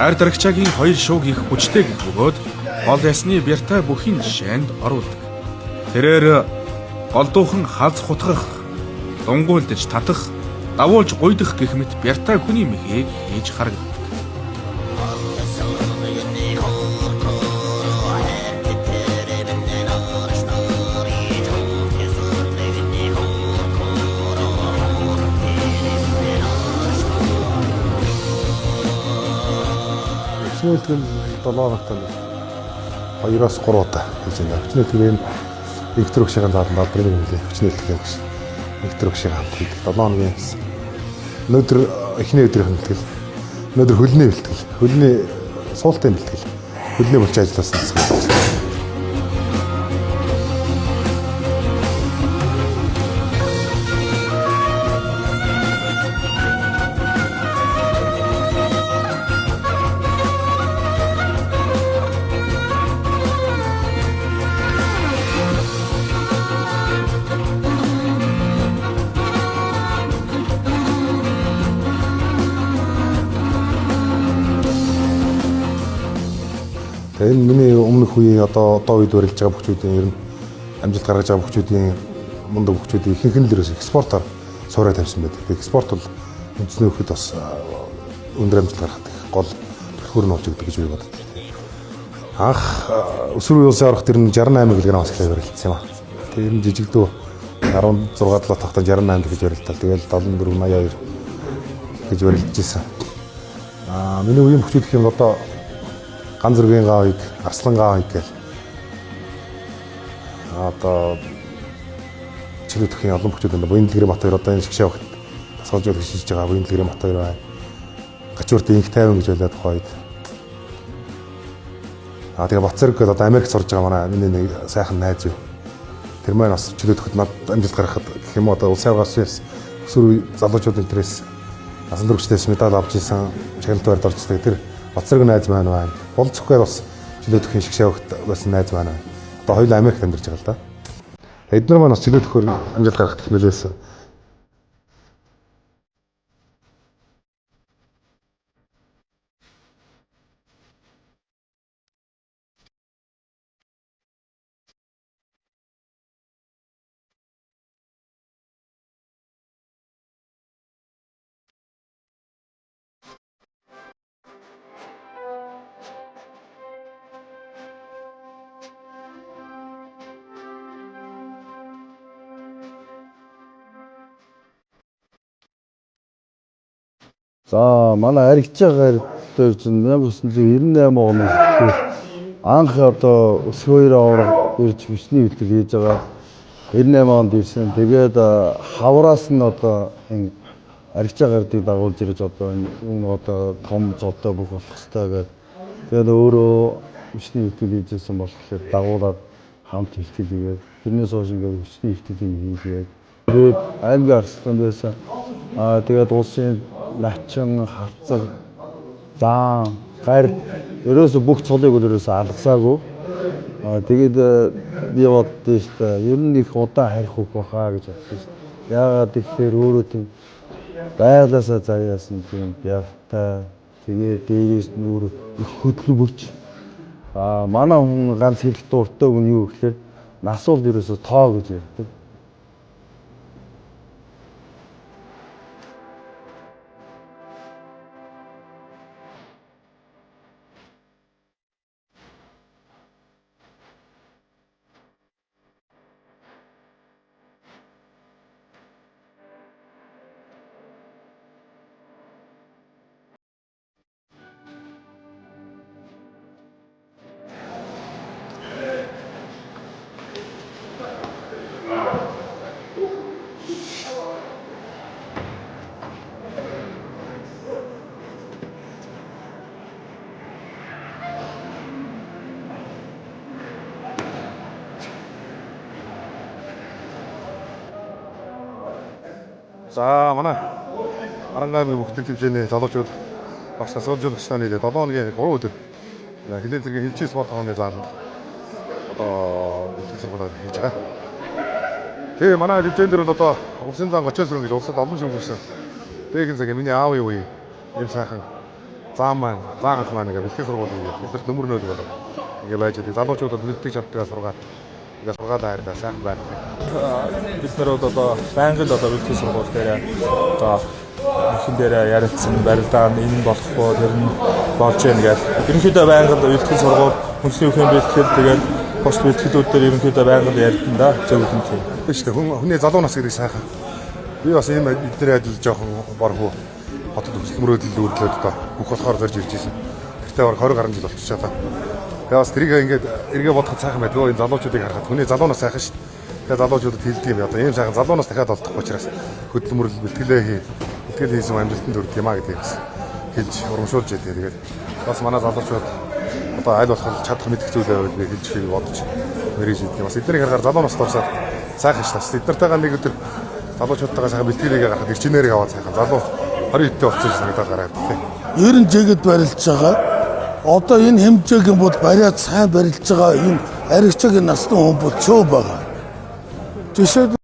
Ард аргачаагийн хоёр шууг их хүчтэй гэх бөгөөд гол ясны бяртай бүхий жишээнд оруулдаг. Тэрээр голдуухан хаз хутгах, дунгуйлдж татах, давуулж гуйдах гэх мэт бяртай хүний мэхийг хийж харагддаг. Хүчнэлтгэл 7 хоногт 2-3 удаа хийж байна. Хүчнэлтгэл нь электр өгшийн зааланд албаны хэмжээ хүчнэлтгэл гэж. Электр өгшийн хамт хийдэг. 7 хоногийн өнөөдөр эхний өдрийн бэлтгэл. Өнөөдөр хөлний бэлтгэл. Хөлний суултын бэлтгэл. Хөлний булчин ажилласан гэсэн. Энэ миний өмнөх үеийн одоо үед барилж байгаа бүхчүүдийн ер нь амжилт гаргаж байгаа бүхчүүдийн мундаг бүхчүүдийн ихэнх нь л ерөөс экспортоор суурай тавьсан байдаг. Экспорт бол үндэсний хөлөд бас өндөр амжилт гаргах гол түлхүүр нь болж байгаа гэж би боддог. Анх өсвөр улсын орох тэр нь 68 кг-аас эхлээд барилдсан юм аа. Тэр нь жижигдүү 16 7 тахта 68 гэж барилдтал. Тэгэл 74 82 гэж барилдж ирсэн. Миний үеийн бүхчүүд гэх юм одоо Ган зүргийн гаавыг, арслан гаавыг гэл одоо чөлөө төхний олон бүхчүүд байна. Буян дэлгэрийн бат хоёр одоо энэ шгшээ багт тасгалжууд хийж байгаа буян дэлгэрийн бат хоёр байна. Гачуурт инх 50 гэж байлаад хойд. Тэгээ Бацэрэг гэдэг одоо Америкт сурж байгаа манай миний нэг сайхан найз юу. Тэр маань бас чөлөө төхөд над амжилт гаргахад гэх юм одоо улсын авгаас өсвөр залуучууд энтрээс насан туршидээс медаль авч ирсэн чаглалт барьд орчдөг. Тэр Бацэрэг найз маань байна. Бол зөвхөн бас чөлөө төхний шгшээ багт байсан найз маань байна. Одоо хоёул Америкт амьдарч байгаа л да. Эдгээр маань бас чөлөө төхөөр амжилт гаргах хэмжээсэн. За манай аригчаагаар дээр чинь 1998 оноос анх одоо өсвөр авраг ирж хүчний бэлтгэл хийж байгаа 98 онд ирсэн. Тэгээд хавраас нь одоо энэ аригчаагардыг дагуулж ирж одоо энэ одоо том зодтой бүх болох хэрэгтэй гэдэг. Тэгээд өөрөө хүчний бэлтгэл хийжсэн болохоор дагуулад хамт бэлтгэл хийгээд тэрнээс хойш ингээд хүчний бэлтгэл хийгээд тэгээд аймгийн арслан байсан. Тэгээд улсын Лачин, Харцаг, Заан, Гар ерөөсө бүх цолыг ерөөсө алгасаагүй. Тэгээд би боддоо шүү дээ. Ер нь их удаан харих үг баха гэж боддоо шүү дээ. Яагаад гэхээр өөрөө тийм байгалаасаа заяасан тийм бяртай. Тэгээд дээрээс нүүр их хөдөлмөрч. Манай хүн ганц хэлэх дуртай хүн юу гэхээр нас бол ерөөсө тоо гэж ярьдаг. За манай Арангаамгийн бүхтэл хэмжээний залуучууд бас тасгалжуулагч насны 7 хоногийн 3 өдөр хилэн зэргийн хилчийн спорт хооны зааланд одоо бэлтгэл сургалт хийж байгаа. Тэгээ манай хэмжээнд дэр одоо улсын зан 30 сарын гэж улсад олон шүүмжсэн. Тэгэн цаг миний аавын үе юм сайхан заан ганц маань ингээ бэлтгэл сургуулийн эдгээр нөмөр нөл болоо ингээ байж байгаа. Залуучуудад бэлтгэж чаддгаа сургаад ингээ сургаад хайрлаа сайхан байна. Бид нар одоо байнгын одоо бэлтгэл сургууль дээр одоо ихэн дээр ярилцсан барилдаан энэ болохгүй тэр нь болж байна гэдэг. Ерөнхийдөө байнгын бэлтгэл сургууль хүнсний өхөн бэлтгэл тэгээд пост бэлтгэлүүд дээр ерөнхийдөө байнгын ярьдан да зөвлөн тийм. Биш үү хүний залуу нас гэдэг сайхан. Би бас ийм эдгээр ажил жоохон борхоо хотод хөсөлмөрөдөл үүрлээд одоо бүх болохоор зорж ирж байсан. Тэртээ баг 20 гаруй жил болчихсон одоо. Тэгээ бас тэрийг ингээд эргээ бодоход сайхан байдгаа энэ залуучуудыг харахад хүний залуу нас сайхан шүү дээ. Тэгээ залуучуудад хэлдэг юм одоо ийм сайхан залуу нас дахиад олдохгүй учраас хөдөлмөрлөл бэлтгэлээ бэлтгэл хийсэн амжилтанд хүрэх юм а гэдгийг бас хэлж урамшуулж яадаг. Тэгээд бас манай залуучууд одоо аль болох чадах мэдэх зүйлээ байвал би хэлж хийг бодож мэрэж идэг. Бас эднийг харахаар залуу нас дуусаад сайхан шүү дээ. Эднэртэйгээ нэг өдөр залуучуудтайгаа сайхан бэлтгэлээ гаргахад ирчнэрийг аваад сайхан залуу 20 хэдтэй болчихсон санагдаад гараад тийм. Ер нь жигэд барилж байгаа. Одоо энэ хэмжээгийн бол бариад сайн барилж байгаа энэ аригчгийн насны хүн бол чөө байгаа. Жишээ